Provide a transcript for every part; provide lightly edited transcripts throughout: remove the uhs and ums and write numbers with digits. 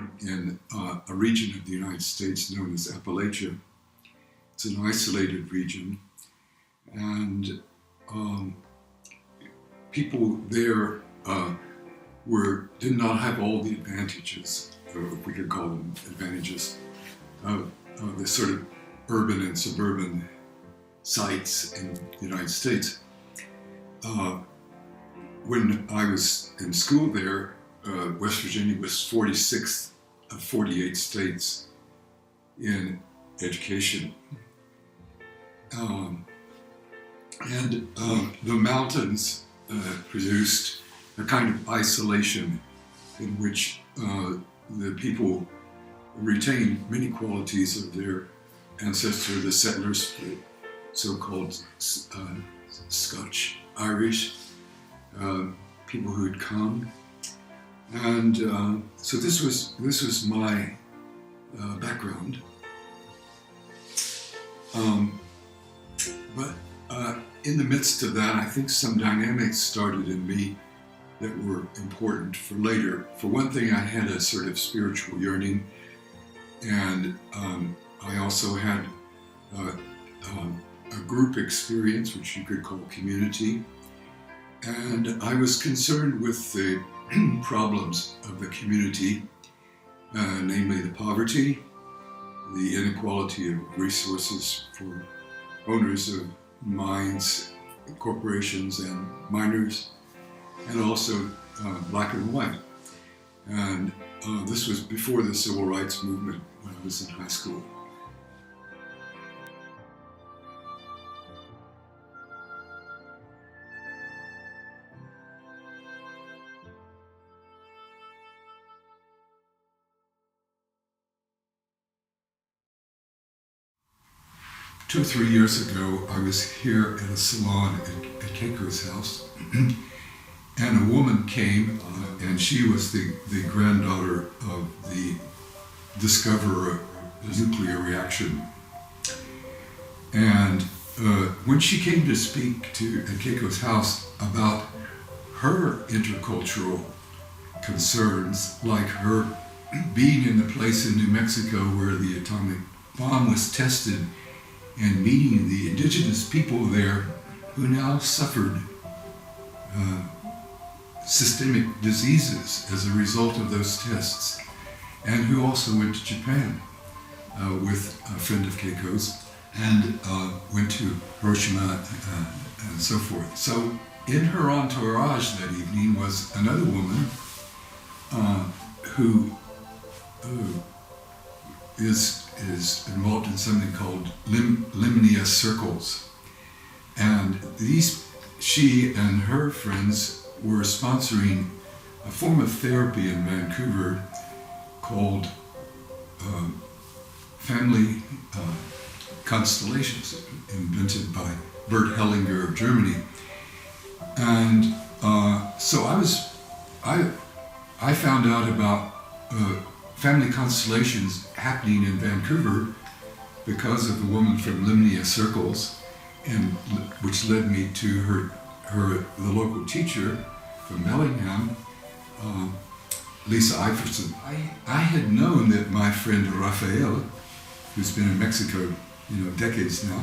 born in a region of the United States known as Appalachia. It's an isolated region, and people there did not have all the advantages, or if we could call them advantages, of the sort of urban and suburban sites in the United States. When I was in school there, West Virginia was 46th of 48 states in education. The mountains produced a kind of isolation in which the people retained many qualities of their ancestor, the settlers, the so-called Scotch Irish, people who had come. And so this was my background. But in the midst of that, I think some dynamics started in me that were important for later. For one thing, I had a sort of spiritual yearning, and I also had a group experience, which you could call community. And I was concerned with the problems of the community, namely the poverty, the inequality of resources for owners of mines, corporations, and miners, and also black and white. And this was before the civil rights movement when I was in high school. Two or 3 years ago, I was here at a salon at Keiko's house, and a woman came, and she was the granddaughter of the discoverer of the nuclear reaction. And when she came to speak at Keiko's house about her intercultural concerns, like her being in the place in New Mexico where the atomic bomb was tested, and meeting the indigenous people there who now suffered systemic diseases as a result of those tests, and who also went to Japan with a friend of Keiko's, and went to Hiroshima and so forth. So in her entourage that evening was another woman who is involved in something called limnia circles. And she and her friends were sponsoring a form of therapy in Vancouver called family constellations, invented by Bert Hellinger of Germany. And so I found out about family constellations happening in Vancouver because of the woman from Limnia Circles, and which led me to the local teacher from Bellingham, Lisa Iverson. I had known that my friend Rafael, who's been in Mexico, decades now,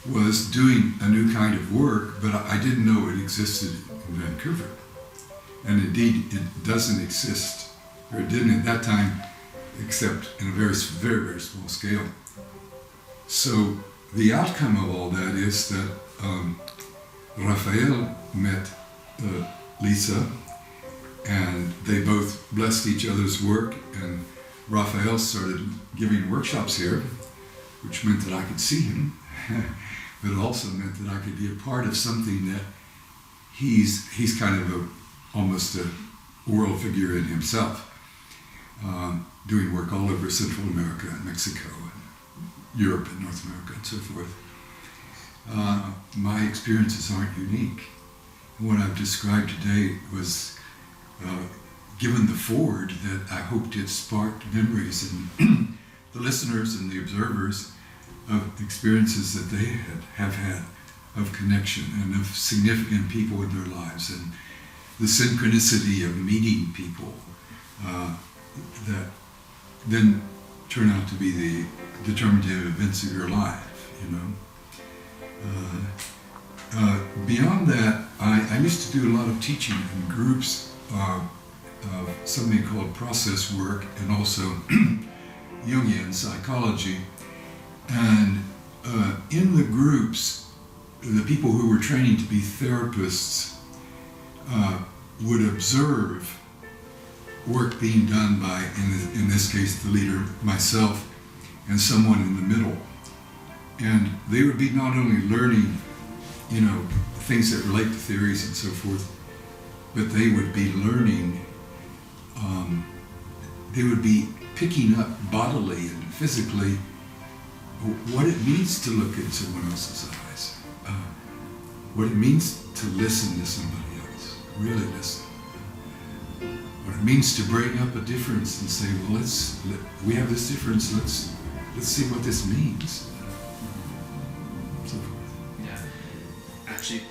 was doing a new kind of work, but I didn't know it existed in Vancouver. And indeed, it doesn't exist, or it didn't at that time, except in a very, very, very small scale. So the outcome of all that is that Rafael met Lisa, and they both blessed each other's work, and Rafael started giving workshops here, which meant that I could see him, but it also meant that I could be a part of something that he's kind of almost a world figure in himself, doing work all over Central America and Mexico and Europe and North America and so forth. My experiences aren't unique. What I've described today was given the forward that I hoped it sparked memories in the listeners and the observers of experiences that they have had of connection and of significant people in their lives, and the synchronicity of meeting people that then turn out to be the determinative events of your life, you know. Beyond that, I used to do a lot of teaching in groups of something called process work and also Jungian psychology. And in the groups, the people who were training to be therapists would observe work being done by, in this case, the leader, myself, and someone in the middle. And they would be not only learning, you know, things that relate to theories and so forth, but they would be learning, they would be picking up bodily and physically what it means to look in someone else's eyes, what it means to listen to somebody else, really listen. What it means to bring up a difference and say, well, we have this difference, let's see what this means. So forth. Yeah. Actually,